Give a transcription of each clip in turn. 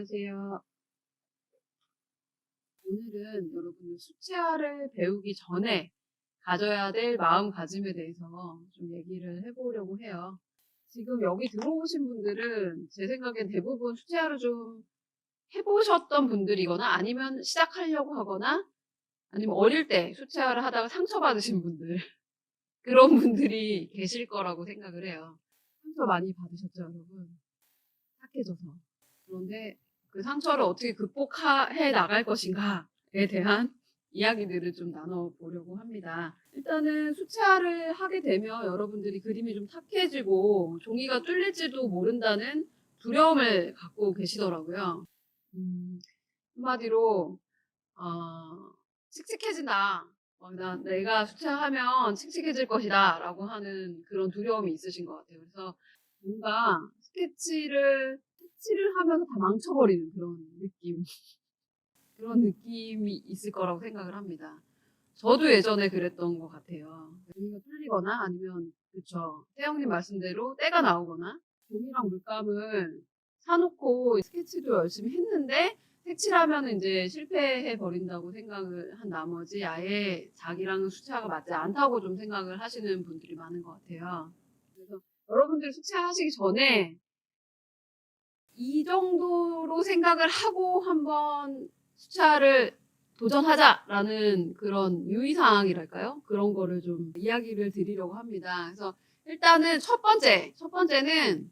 안녕하세요. 오늘은 여러분들 수채화를 배우기 전에 가져야 될 마음가짐에 대해서 좀 얘기를 해보려고 해요. 지금 여기 들어오신 분들은 제 생각엔 대부분 수채화를 좀 해보셨던 분들이거나 아니면 시작하려고 하거나 아니면 어릴 때 수채화를 하다가 상처받으신 분들 그런 분들이 계실 거라고 생각을 해요. 상처 많이 받으셨죠, 여러분? 착해져서. 그런데 그 상처를 어떻게 극복해 나갈 것인가에 대한 이야기들을 좀 나눠보려고 합니다. 일단은 수채화를 하게 되면 여러분들이 그림이 좀 탁해지고 종이가 뚫릴지도 모른다는 두려움을 갖고 계시더라고요. 한마디로 칙칙해진다. 내가 수채화하면 칙칙해질 것이다 라고 하는 그런 두려움이 있으신 것 같아요. 그래서 뭔가 색칠을 하면서 다 망쳐버리는 그런 느낌. 그런 느낌이 있을 거라고 생각을 합니다. 저도 예전에 그랬던 것 같아요. 종이가 뚫리거나 아니면, 그쵸. 태영님 말씀대로 때가 나오거나, 종이랑 물감을 사놓고 스케치도 열심히 했는데, 색칠하면 이제 실패해 버린다고 생각을 한 나머지 아예 자기랑 수채화가 맞지 않다고 좀 생각을 하시는 분들이 많은 것 같아요. 그래서 여러분들 수채화 하시기 전에 이 정도로 생각을 하고 한번 수차를 도전하자라는 그런 유의사항이랄까요? 그런 거를 좀 이야기를 드리려고 합니다. 그래서 일단은 첫 번째는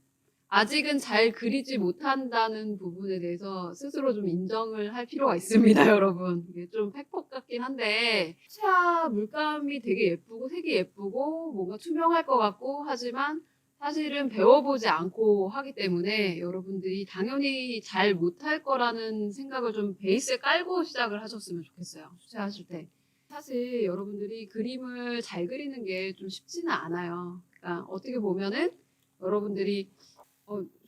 아직은 잘 그리지 못한다는 부분에 대해서 스스로 좀 인정을 할 필요가 있습니다, 여러분. 이게 좀 팩폭 같긴 한데, 수채화 물감이 되게 예쁘고 색이 예쁘고 뭔가 투명할 것 같고 하지만 사실은 배워보지 않고 하기 때문에 여러분들이 당연히 잘 못할 거라는 생각을 좀 베이스에 깔고 시작을 하셨으면 좋겠어요. 수채하실 때. 사실 여러분들이 그림을 잘 그리는 게 좀 쉽지는 않아요. 그러니까 어떻게 보면은 여러분들이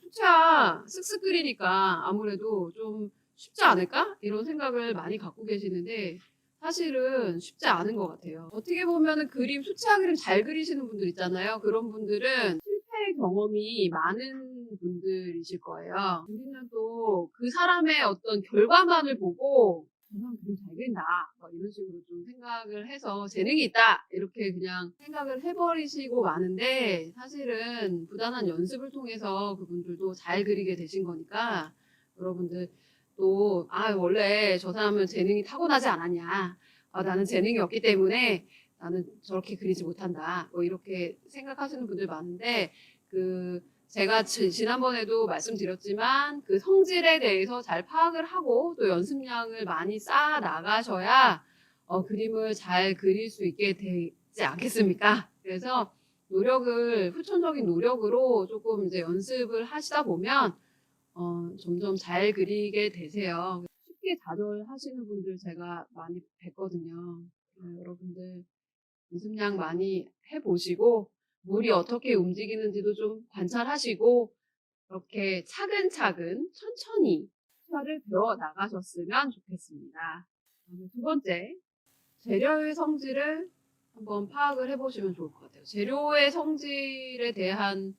수채화 쓱쓱 그리니까 아무래도 좀 쉽지 않을까? 이런 생각을 많이 갖고 계시는데 사실은 쉽지 않은 것 같아요. 어떻게 보면은 수채화 그림 잘 그리시는 분들 있잖아요. 그런 분들은 실패 경험이 많은 분들이실 거예요. 우리는 또 그 사람의 어떤 결과만을 보고 저 사람 그림 잘 그린다. 막 이런 식으로 좀 생각을 해서 재능이 있다. 이렇게 그냥 생각을 해버리시고 마는데 사실은 부단한 연습을 통해서 그분들도 잘 그리게 되신 거니까 여러분들 또, 원래 저 사람은 재능이 타고나지 않았냐. 나는 재능이 없기 때문에 나는 저렇게 그리지 못한다. 뭐 이렇게 생각하시는 분들 많은데 제가 지난번에도 말씀드렸지만 그 성질에 대해서 잘 파악을 하고 또 연습량을 많이 쌓아 나가셔야 그림을 잘 그릴 수 있게 되지 않겠습니까? 그래서 후천적인 노력으로 조금 이제 연습을 하시다 보면 점점 잘 그리게 되세요. 쉽게 좌절하시는 분들 제가 많이 뵀거든요. 여러분들 연습량 많이 해보시고 물이 어떻게 움직이는지도 좀 관찰하시고 그렇게 차근차근 천천히 수화를 배워 나가셨으면 좋겠습니다. 두 번째, 재료의 성질을 한번 파악을 해보시면 좋을 것 같아요. 재료의 성질에 대한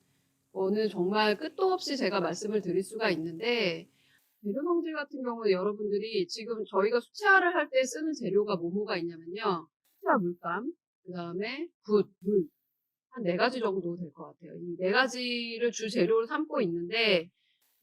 거는 정말 끝도 없이 제가 말씀을 드릴 수가 있는데 재료 성질 같은 경우는 여러분들이 지금 저희가 수채화를 할 때 쓰는 재료가 뭐뭐가 있냐면요. 수채화 물감, 그 다음에 붓, 물. 한 4가지 정도 될 것 같아요. 이 4가지를 주 재료로 삼고 있는데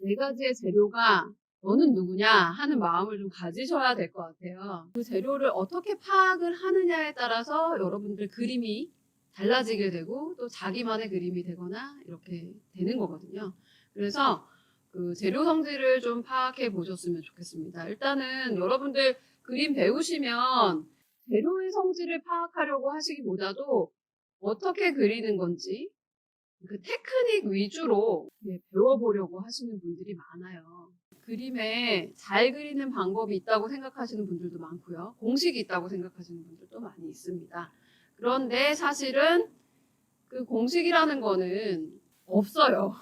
4가지의 재료가 너는 누구냐 하는 마음을 좀 가지셔야 될 것 같아요. 그 재료를 어떻게 파악을 하느냐에 따라서 여러분들 그림이 달라지게 되고 또 자기만의 그림이 되거나 이렇게 되는 거거든요. 그래서 그 재료 성질을 좀 파악해 보셨으면 좋겠습니다. 일단은 여러분들 그림 배우시면 재료의 성질을 파악하려고 하시기보다도 어떻게 그리는 건지 그 테크닉 위주로 배워보려고 하시는 분들이 많아요. 그림에 잘 그리는 방법이 있다고 생각하시는 분들도 많고요. 공식이 있다고 생각하시는 분들도 많이 있습니다. 그런데 사실은 그 공식이라는 거는 없어요.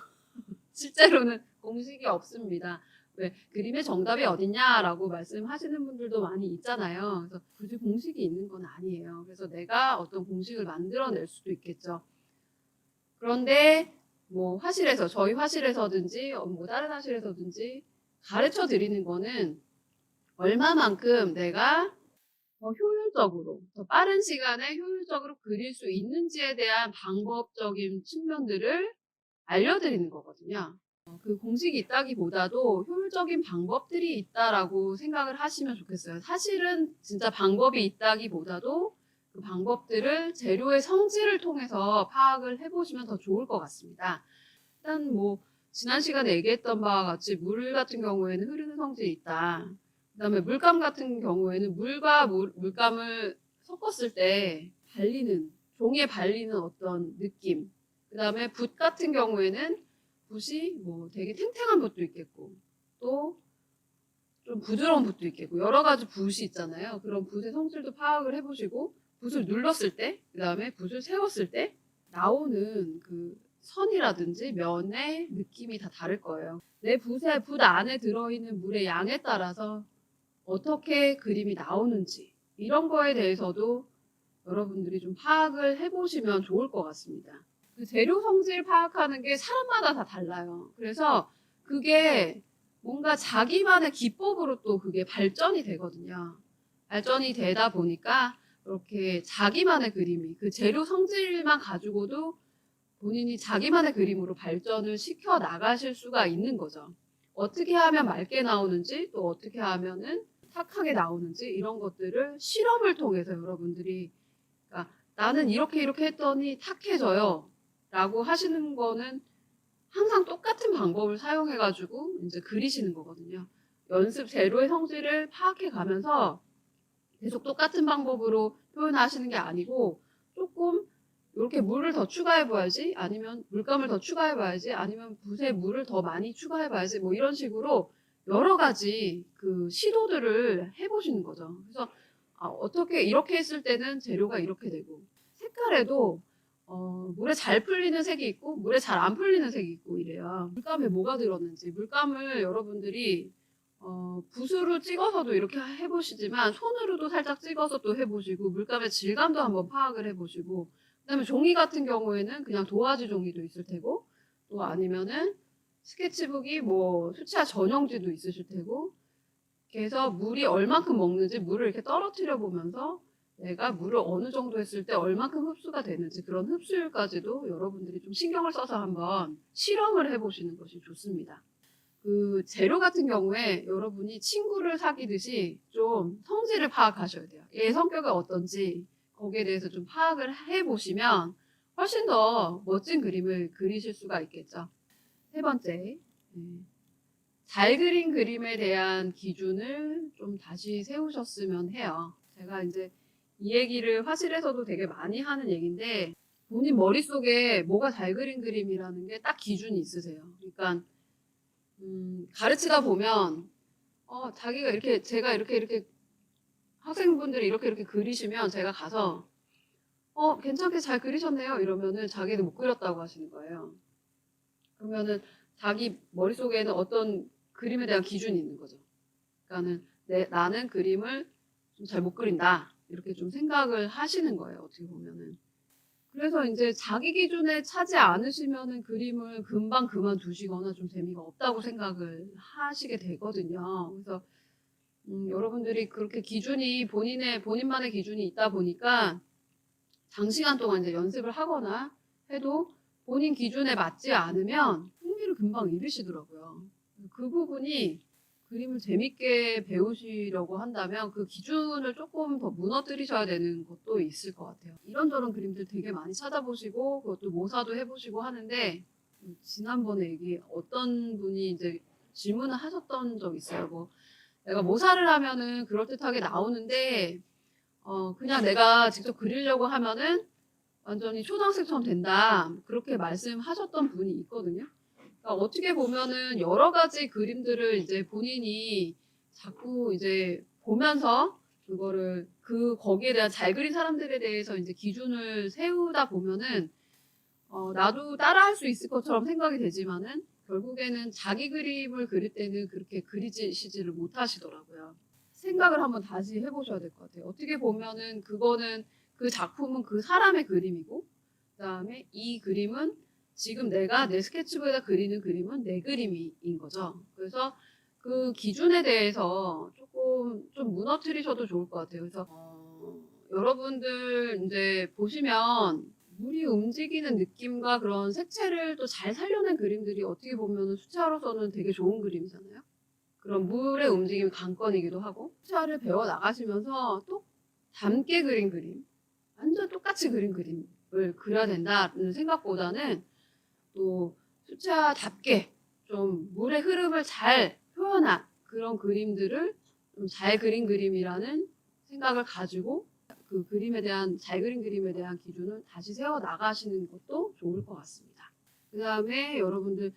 실제로는 공식이 없습니다. 왜 그림의 정답이 어딨냐라고 말씀하시는 분들도 많이 있잖아요. 그래서 굳이 공식이 있는 건 아니에요. 그래서 내가 어떤 공식을 만들어낼 수도 있겠죠. 그런데 뭐 저희 화실에서든지 뭐 다른 화실에서든지 가르쳐 드리는 거는 얼마만큼 내가 더 효율적으로, 더 빠른 시간에 효율적으로 그릴 수 있는지에 대한 방법적인 측면들을 알려드리는 거거든요. 그 공식이 있다기보다도 효율적인 방법들이 있다라고 생각을 하시면 좋겠어요. 사실은 진짜 방법이 있다기보다도 그 방법들을 재료의 성질을 통해서 파악을 해보시면 더 좋을 것 같습니다. 일단 뭐 지난 시간에 얘기했던 바와 같이 물 같은 경우에는 흐르는 성질이 있다. 그다음에 물감 같은 경우에는 물과 물감을 섞었을 때 발리는, 종이에 발리는 어떤 느낌. 그다음에 붓 같은 경우에는 붓이 뭐 되게 탱탱한 붓도 있겠고 또 좀 부드러운 붓도 있겠고 여러 가지 붓이 있잖아요. 그런 붓의 성질도 파악을 해보시고 붓을 눌렀을 때, 그다음에 붓을 세웠을 때 나오는 그 선이라든지 면의 느낌이 다 다를 거예요. 내 붓 안에 들어있는 물의 양에 따라서 어떻게 그림이 나오는지 이런 거에 대해서도 여러분들이 좀 파악을 해보시면 좋을 것 같습니다. 그 재료 성질 파악하는 게 사람마다 다 달라요. 그래서 그게 뭔가 자기만의 기법으로 또 그게 발전이 되거든요. 발전이 되다 보니까 이렇게 자기만의 그림이, 그 재료 성질만 가지고도 본인이 자기만의 그림으로 발전을 시켜 나가실 수가 있는 거죠. 어떻게 하면 맑게 나오는지, 또 어떻게 하면은 탁하게 나오는지 이런 것들을 실험을 통해서 여러분들이, 그러니까 나는 이렇게 했더니 탁해져요 라고 하시는 거는 항상 똑같은 방법을 사용해 가지고 이제 그리시는 거거든요. 연습 재료의 성질을 파악해 가면서 계속 똑같은 방법으로 표현하시는 게 아니고 조금 이렇게 물을 더 추가해 봐야지, 아니면 물감을 더 추가해 봐야지, 아니면 붓에 물을 더 많이 추가해 봐야지, 뭐 이런 식으로 여러 가지 그 시도들을 해 보시는 거죠. 그래서 어떻게 이렇게 했을 때는 재료가 이렇게 되고, 색깔에도 물에 잘 풀리는 색이 있고 물에 잘 안 풀리는 색이 있고 이래요. 물감에 뭐가 들었는지, 물감을 여러분들이 붓으로 찍어서도 이렇게 해보시지만 손으로도 살짝 찍어서 또 해보시고 물감의 질감도 한번 파악을 해보시고, 그다음에 종이 같은 경우에는 그냥 도화지 종이도 있을 테고 또 아니면은 스케치북이 뭐 수채화 전용지도 있으실 테고, 그래서 물이 얼만큼 먹는지 물을 이렇게 떨어뜨려 보면서 내가 물을 어느 정도 했을 때 얼만큼 흡수가 되는지 그런 흡수율까지도 여러분들이 좀 신경을 써서 한번 실험을 해보시는 것이 좋습니다. 그 재료 같은 경우에 여러분이 친구를 사귀듯이 좀 성질을 파악하셔야 돼요. 얘 성격이 어떤지 거기에 대해서 좀 파악을 해보시면 훨씬 더 멋진 그림을 그리실 수가 있겠죠. 세 번째, 잘 그린 그림에 대한 기준을 좀 다시 세우셨으면 해요. 제가 이제 이 얘기를 화실에서도 되게 많이 하는 얘기인데, 본인 머릿속에 뭐가 잘 그린 그림이라는 게 딱 기준이 있으세요. 그러니까 가르치다 보면 자기가 이렇게, 제가 이렇게 학생분들이 이렇게 그리시면 제가 가서 괜찮게 잘 그리셨네요 이러면은 자기는 못 그렸다고 하시는 거예요. 그러면은 자기 머릿속에는 어떤 그림에 대한 기준이 있는 거죠. 그러니까는 나는 그림을 좀 잘 못 그린다 이렇게 좀 생각을 하시는 거예요, 어떻게 보면은. 그래서 이제 자기 기준에 차지 않으시면은 그림을 금방 그만두시거나 좀 재미가 없다고 생각을 하시게 되거든요. 그래서 여러분들이 그렇게 기준이 본인만의 기준이 있다 보니까 장시간 동안 이제 연습을 하거나 해도 본인 기준에 맞지 않으면 흥미를 금방 잃으시더라고요. 그 부분이 그림을 재밌게 배우시려고 한다면 그 기준을 조금 더 무너뜨리셔야 되는 것도 있을 것 같아요. 이런저런 그림들 되게 많이 찾아보시고 그것도 모사도 해보시고 하는데, 지난번에 어떤 분이 이제 질문을 하셨던 적 있어요. 뭐 내가 모사를 하면은 그럴듯하게 나오는데 그냥 내가 직접 그리려고 하면은 완전히 초등학생처럼 된다. 그렇게 말씀하셨던 분이 있거든요. 그러니까 어떻게 보면은 여러 가지 그림들을 이제 본인이 자꾸 이제 보면서 그거를 거기에 대한 잘 그린 사람들에 대해서 이제 기준을 세우다 보면은 나도 따라할 수 있을 것처럼 생각이 되지만은 결국에는 자기 그림을 그릴 때는 그렇게 그리시지를 못하시더라고요. 생각을 한번 다시 해보셔야 될 것 같아요. 어떻게 보면은 그 작품은 그 사람의 그림이고, 그다음에 이 그림은 지금 내가 내 스케치북에다 그리는 그림은 내 그림인 거죠. 그래서 그 기준에 대해서 조금 좀 무너뜨리셔도 좋을 것 같아요. 그래서 여러분들 이제 보시면 물이 움직이는 느낌과 그런 색채를 또 잘 살려낸 그림들이 어떻게 보면 수채화로서는 되게 좋은 그림이잖아요. 그런 물의 움직임 관건이기도 하고 수채화를 배워 나가시면서 또 닮게 그린 그림, 완전 똑같이 그린 그림을 그려야 된다는 생각보다는 또 수채화답게 좀 물의 흐름을 잘 표현한 그런 그림들을 좀 잘 그린 그림이라는 생각을 가지고 그 그림에 대한 잘 그린 그림에 대한 기준을 다시 세워 나가시는 것도 좋을 것 같습니다. 그 다음에 여러분들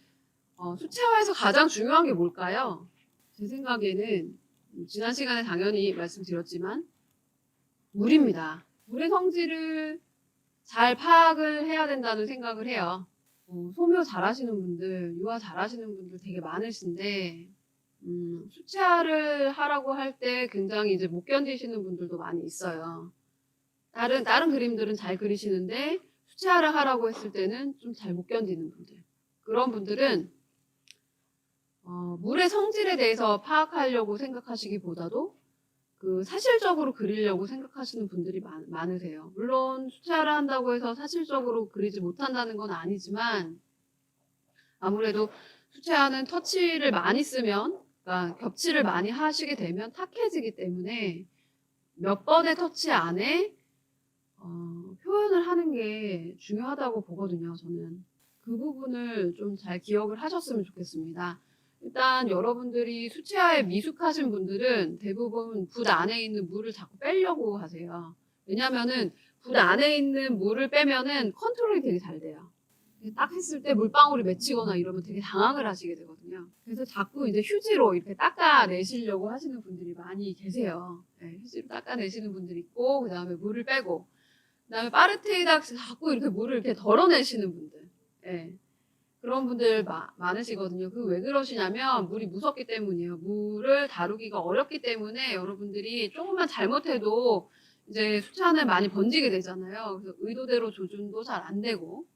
수채화에서 가장 중요한 게 뭘까요? 제 생각에는 지난 시간에 당연히 말씀드렸지만 물입니다. 물의 성질을 잘 파악을 해야 된다는 생각을 해요. 소묘 잘하시는 분들, 유화 잘하시는 분들 되게 많으신데 수채화를 하라고 할 때 굉장히 이제 못 견디시는 분들도 많이 있어요. 다른 그림들은 잘 그리시는데 수채화를 하라고 했을 때는 좀 잘 못 견디는 분들. 그런 분들은 물의 성질에 대해서 파악하려고 생각하시기보다도 그 사실적으로 그리려고 생각하시는 분들이 많으세요. 물론 수채화를 한다고 해서 사실적으로 그리지 못한다는 건 아니지만 아무래도 수채화는 터치를 많이 쓰면, 그러니까 겹칠을 많이 하시게 되면 탁해지기 때문에 몇 번의 터치 안에 표현을 하는 게 중요하다고 보거든요, 저는. 그 부분을 좀 잘 기억을 하셨으면 좋겠습니다. 일단 여러분들이 수채화에 미숙하신 분들은 대부분 붓 안에 있는 물을 자꾸 빼려고 하세요. 왜냐면은 붓 안에 있는 물을 빼면은 컨트롤이 되게 잘 돼요. 딱 했을 때 물방울이 맺히거나 이러면 되게 당황을 하시게 되거든요. 그래서 자꾸 이제 휴지로 이렇게 닦아내시려고 하시는 분들이 많이 계세요. 네, 휴지로 닦아내시는 분들이 있고, 그 다음에 물을 빼고, 그 다음에 파르트에다 자꾸 이렇게 물을 이렇게 덜어내시는 분들. 네, 그런 분들 많으시거든요. 그 왜 그러시냐면 물이 무섭기 때문이에요. 물을 다루기가 어렵기 때문에 여러분들이 조금만 잘못해도 이제 수채화는 많이 번지게 되잖아요. 그래서 의도대로 조준도 잘 안 되고.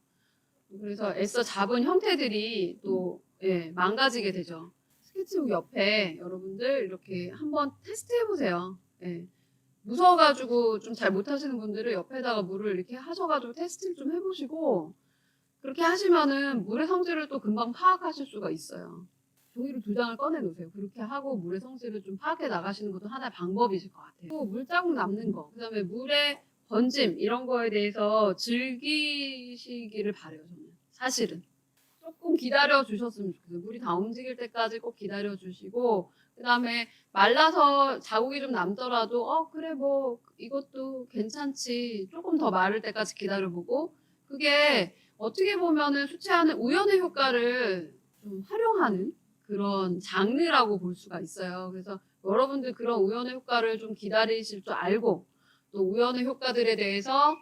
그래서 애써 잡은 형태들이 또 망가지게 되죠. 스케치북 옆에 여러분들 이렇게 한번 테스트 해보세요. 무서워가지고 좀 잘 못하시는 분들은 옆에다가 물을 이렇게 하셔가지고 테스트를 좀 해보시고 그렇게 하시면은 물의 성질을 또 금방 파악하실 수가 있어요. 종이를 2장을 꺼내 놓으세요. 그렇게 하고 물의 성질을 좀 파악해 나가시는 것도 하나의 방법이실 것 같아요. 또 물자국 남는 거, 그 다음에 물의 번짐 이런 거에 대해서 즐기시기를 바래요. 저는 사실은 조금 기다려 주셨으면 좋겠어요. 물이 다 움직일 때까지 꼭 기다려 주시고 그 다음에 말라서 자국이 좀 남더라도 그래 뭐 이것도 괜찮지 조금 더 마를 때까지 기다려보고 그게 어떻게 보면은 수채화는 우연의 효과를 좀 활용하는 그런 장르라고 볼 수가 있어요. 그래서 여러분들 그런 우연의 효과를 좀 기다리실 줄 알고 또 우연의 효과들에 대해서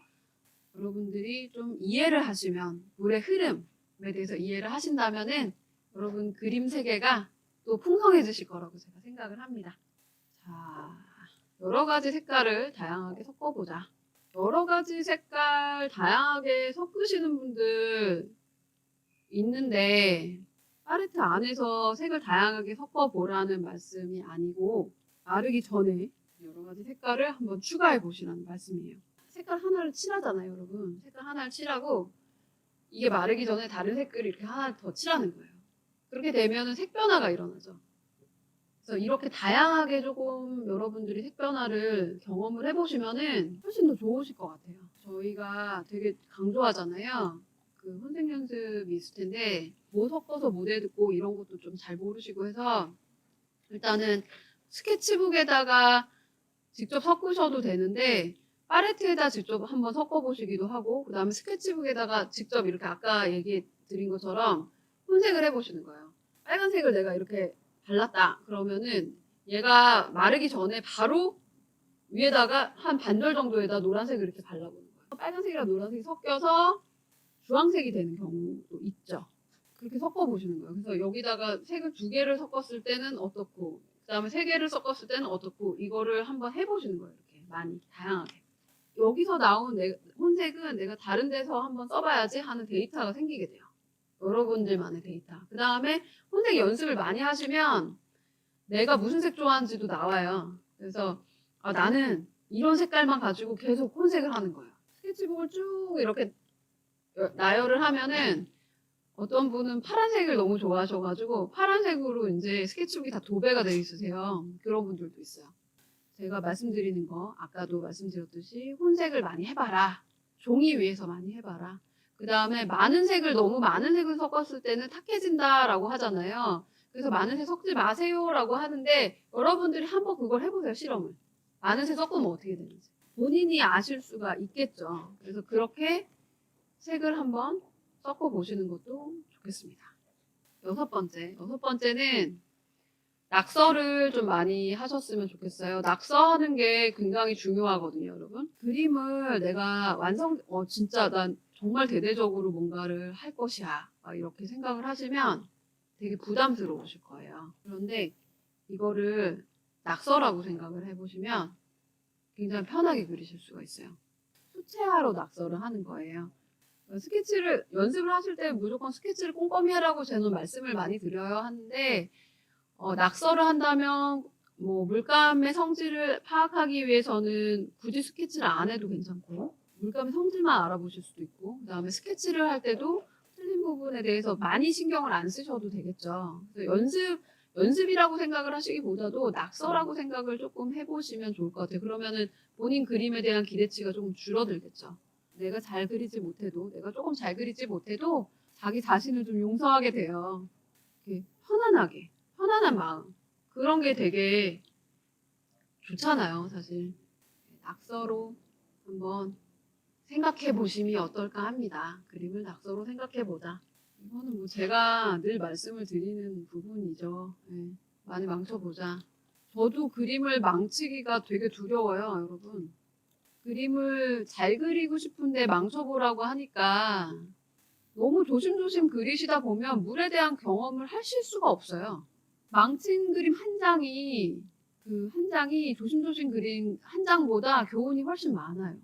여러분들이 좀 이해를 하시면 물의 흐름에 대해서 이해를 하신다면은 여러분 그림 세계가 또 풍성해지실 거라고 제가 생각을 합니다. 자, 여러 가지 색깔을 다양하게 섞어보자. 여러 가지 색깔 다양하게 섞으시는 분들 있는데 팔레트 안에서 색을 다양하게 섞어보라는 말씀이 아니고 마르기 전에 여러 가지 색깔을 한번 추가해 보시라는 말씀이에요. 색깔 하나를 칠하잖아요, 여러분. 색깔 하나를 칠하고 이게 마르기 전에 다른 색깔을 이렇게 하나 더 칠하는 거예요. 그렇게 되면 색 변화가 일어나죠. 그래서 이렇게 다양하게 조금 여러분들이 색 변화를 경험을 해보시면은 훨씬 더 좋으실 것 같아요. 저희가 되게 강조하잖아요. 그 혼색 연습이 있을 텐데 뭐 섞어서 무대 듣고 이런 것도 좀 잘 모르시고 해서 일단은 스케치북에다가 직접 섞으셔도 되는데 팔레트에다 직접 한번 섞어보시기도 하고 그 다음에 스케치북에다가 직접 이렇게 아까 얘기 드린 것처럼 혼색을 해보시는 거예요. 빨간색을 내가 이렇게 발랐다 그러면은 얘가 마르기 전에 바로 위에다가 한 반절 정도에다 노란색을 이렇게 발라보는 거예요. 빨간색이랑 노란색이 섞여서 주황색이 되는 경우도 있죠. 그렇게 섞어보시는 거예요. 그래서 여기다가 색을 2개를 섞었을 때는 어떻고 그 다음에 3개를 섞었을 때는 어떻고 이거를 한번 해보시는 거예요. 이렇게 많이 다양하게. 여기서 나온 혼색은 내가 다른 데서 한번 써봐야지 하는 데이터가 생기게 돼요. 여러분들만의 데이터. 그 다음에 혼색 연습을 많이 하시면 내가 무슨 색 좋아하는지도 나와요. 그래서 나는 이런 색깔만 가지고 계속 혼색을 하는 거예요. 스케치북을 쭉 이렇게 나열을 하면은 어떤 분은 파란색을 너무 좋아하셔가지고 파란색으로 이제 스케치북이 다 도배가 되어 있으세요. 그런 분들도 있어요. 제가 말씀드리는 거 아까도 말씀드렸듯이 혼색을 많이 해봐라. 종이 위에서 많이 해봐라. 그 다음에 너무 많은 색을 섞었을 때는 탁해진다라고 하잖아요. 그래서 많은 색 섞지 마세요라고 하는데 여러분들이 한번 그걸 해보세요. 실험을. 많은 색 섞으면 어떻게 되는지. 본인이 아실 수가 있겠죠. 그래서 그렇게 색을 한번 섞어 보시는 것도 좋겠습니다. 여섯 번째는 낙서를 좀 많이 하셨으면 좋겠어요. 낙서하는 게 굉장히 중요하거든요, 여러분. 그림을 내가 진짜 난 정말 대대적으로 뭔가를 할 것이야. 이렇게 생각을 하시면 되게 부담스러우실 거예요. 그런데 이거를 낙서라고 생각을 해보시면 굉장히 편하게 그리실 수가 있어요. 수채화로 낙서를 하는 거예요. 스케치를 연습을 하실 때 무조건 스케치를 꼼꼼히 하라고 저는 말씀을 많이 드려요 하는데 낙서를 한다면 뭐 물감의 성질을 파악하기 위해서는 굳이 스케치를 안 해도 괜찮고 물감의 성질만 알아보실 수도 있고 그다음에 스케치를 할 때도 틀린 부분에 대해서 많이 신경을 안 쓰셔도 되겠죠. 그래서 연습이라고 생각을 하시기보다도 낙서라고 생각을 조금 해보시면 좋을 것 같아요. 그러면은 본인 그림에 대한 기대치가 조금 줄어들겠죠. 내가 조금 잘 그리지 못해도 자기 자신을 좀 용서하게 돼요. 이렇게 편안한 마음. 그런 게 되게 좋잖아요, 사실. 낙서로 한번 생각해 보심이 어떨까 합니다. 그림을 낙서로 생각해 보자. 이거는 뭐 제가 늘 말씀을 드리는 부분이죠. 네, 많이 망쳐보자. 저도 그림을 망치기가 되게 두려워요, 여러분. 그림을 잘 그리고 싶은데 망쳐보라고 하니까 너무 조심조심 그리시다 보면 물에 대한 경험을 하실 수가 없어요. 망친 그림 한 장이 조심조심 그린 한 장보다 교훈이 훨씬 많아요.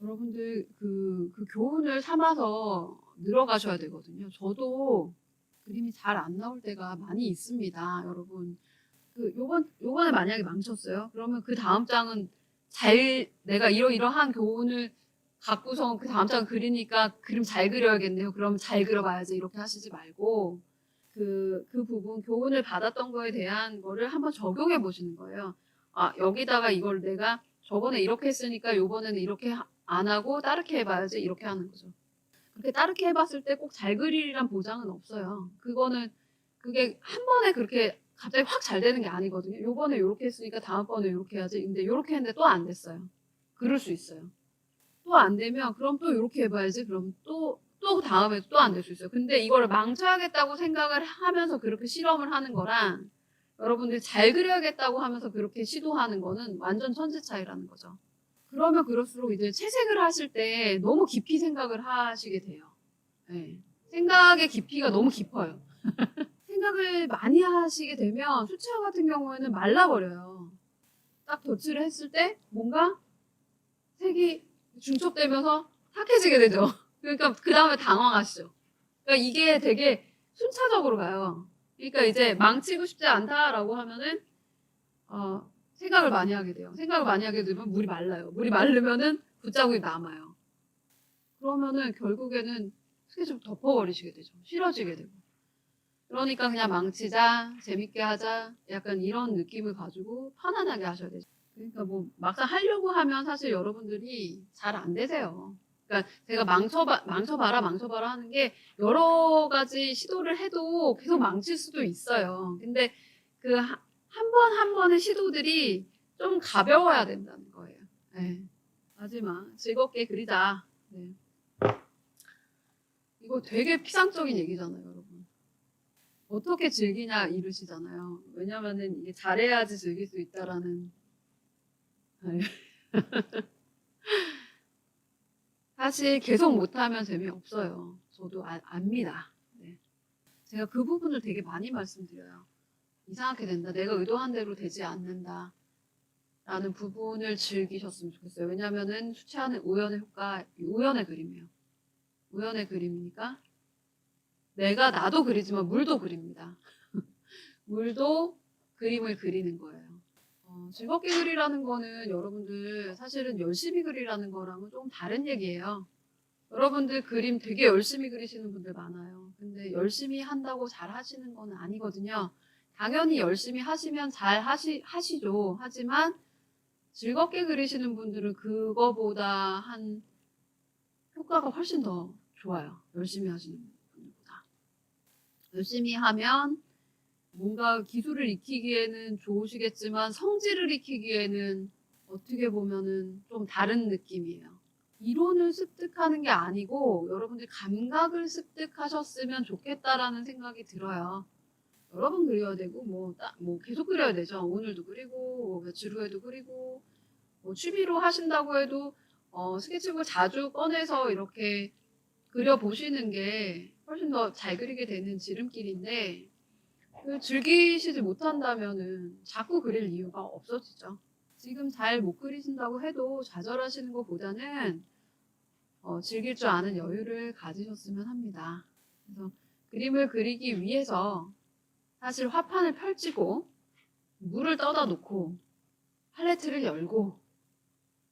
여러분들 그 교훈을 삼아서 늘어가셔야 되거든요. 저도 그림이 잘 안 나올 때가 많이 있습니다, 여러분. 요번에 만약에 망쳤어요. 그러면 그 다음 장은 내가 이러한 교훈을 갖고서 그 다음 장 그리니까 그림 잘 그려야겠네요. 그럼 잘 그려봐야지. 이렇게 하시지 말고, 그 부분, 교훈을 받았던 거에 대한 거를 한번 적용해 보시는 거예요. 여기다가 이걸 내가 저번에 이렇게 했으니까 요번에는 이렇게 안 하고 따르게 해봐야지. 이렇게 하는 거죠. 그렇게 따르게 해봤을 때 꼭 잘 그리리란 보장은 없어요. 그게 한 번에 그렇게 갑자기 확 잘 되는 게 아니거든요. 요번에 요렇게 했으니까 다음번에 요렇게 해야지. 근데 요렇게 했는데 또 안 됐어요. 그럴 수 있어요. 또 안 되면 그럼 또 요렇게 해봐야지. 그럼 또 다음에 또 안 될 수 있어요. 근데 이거를 망쳐야겠다고 생각을 하면서 그렇게 실험을 하는 거랑 여러분들이 잘 그려야겠다고 하면서 그렇게 시도하는 거는 완전 천지 차이라는 거죠. 그러면 그럴수록 이제 채색을 하실 때 너무 깊이 생각을 하시게 돼요. 네. 생각의 깊이가 너무 깊어요. 생각을 많이 하시게 되면 수채화 같은 경우에는 말라버려요. 딱 덧칠을 했을 때 뭔가 색이 중첩되면서 탁해지게 되죠. 그러니까 그 다음에 당황하시죠. 그러니까 이게 되게 순차적으로 가요. 그러니까 이제 망치고 싶지 않다라고 하면은 생각을 많이 하게 돼요. 생각을 많이 하게 되면 물이 말라요. 물이 마르면은 붓자국이 남아요. 그러면은 결국에는 스케치북 덮어버리시게 되죠. 싫어지게 되고. 그러니까 그냥 망치자, 재밌게 하자, 약간 이런 느낌을 가지고 편안하게 하셔야 되죠. 그러니까 뭐 막상 하려고 하면 사실 여러분들이 잘 안 되세요. 그러니까 제가 망쳐봐라 하는 게 여러 가지 시도를 해도 계속 망칠 수도 있어요. 근데 그 한 번 한 번의 시도들이 좀 가벼워야 된다는 거예요. 네. 마지막 즐겁게 그리자. 네. 이거 되게 피상적인 얘기잖아요, 여러분. 어떻게 즐기냐 이러시잖아요. 왜냐면은 이게 잘해야지 즐길 수 있다라는. 네. 사실 계속 못하면 재미없어요. 저도 압니다. 네. 제가 그 부분을 되게 많이 말씀드려요. 이상하게 된다. 내가 의도한 대로 되지 않는다. 라는 부분을 즐기셨으면 좋겠어요. 왜냐면은 수채화는 우연의 그림이에요. 우연의 그림이니까 나도 그리지만 물도 그립니다. 물도 그림을 그리는 거예요. 즐겁게 그리라는 거는 여러분들 사실은 열심히 그리라는 거랑은 좀 다른 얘기예요. 여러분들 그림 되게 열심히 그리시는 분들 많아요. 근데 열심히 한다고 잘 하시는 건 아니거든요. 당연히 열심히 하시면 잘 하시죠. 하지만 즐겁게 그리시는 분들은 그거보다 한 효과가 훨씬 더 좋아요. 열심히 하시는 분들보다. 열심히 하면 뭔가 기술을 익히기에는 좋으시겠지만 성질을 익히기에는 어떻게 보면은 좀 다른 느낌이에요. 이론을 습득하는 게 아니고 여러분들 감각을 습득하셨으면 좋겠다라는 생각이 들어요. 여러 번 그려야 되고 뭐 계속 그려야 되죠. 오늘도 그리고 뭐 며칠 후에도 그리고 뭐 취미로 하신다고 해도 스케치북을 자주 꺼내서 이렇게 그려보시는 게 훨씬 더 잘 그리게 되는 지름길인데 즐기시지 못한다면은 자꾸 그릴 이유가 없어지죠. 지금 잘 못 그리신다고 해도 좌절하시는 것보다는 즐길 줄 아는 여유를 가지셨으면 합니다. 그래서 그림을 그리기 위해서 사실 화판을 펼치고 물을 떠다 놓고 팔레트를 열고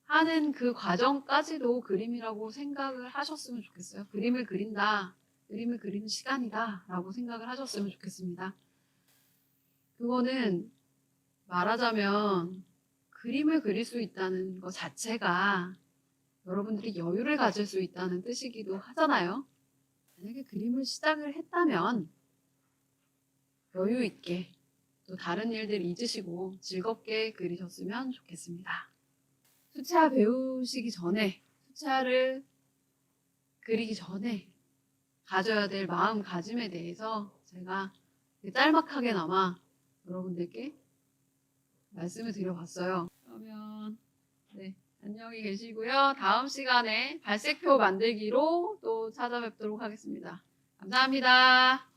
하는 그 과정까지도 그림이라고 생각을 하셨으면 좋겠어요. 그림을 그린다, 그림을 그리는 시간이다 라고 생각을 하셨으면 좋겠습니다. 그거는 말하자면 그림을 그릴 수 있다는 것 자체가 여러분들이 여유를 가질 수 있다는 뜻이기도 하잖아요. 만약에 그림을 시작을 했다면 여유 있게 또 다른 일들 잊으시고 즐겁게 그리셨으면 좋겠습니다. 수채화 배우시기 전에, 수채화를 그리기 전에 가져야 될 마음가짐에 대해서 제가 짤막하게나마 여러분들께 말씀을 드려봤어요. 그러면 네, 안녕히 계시고요. 다음 시간에 발색표 만들기로 또 찾아뵙도록 하겠습니다. 감사합니다.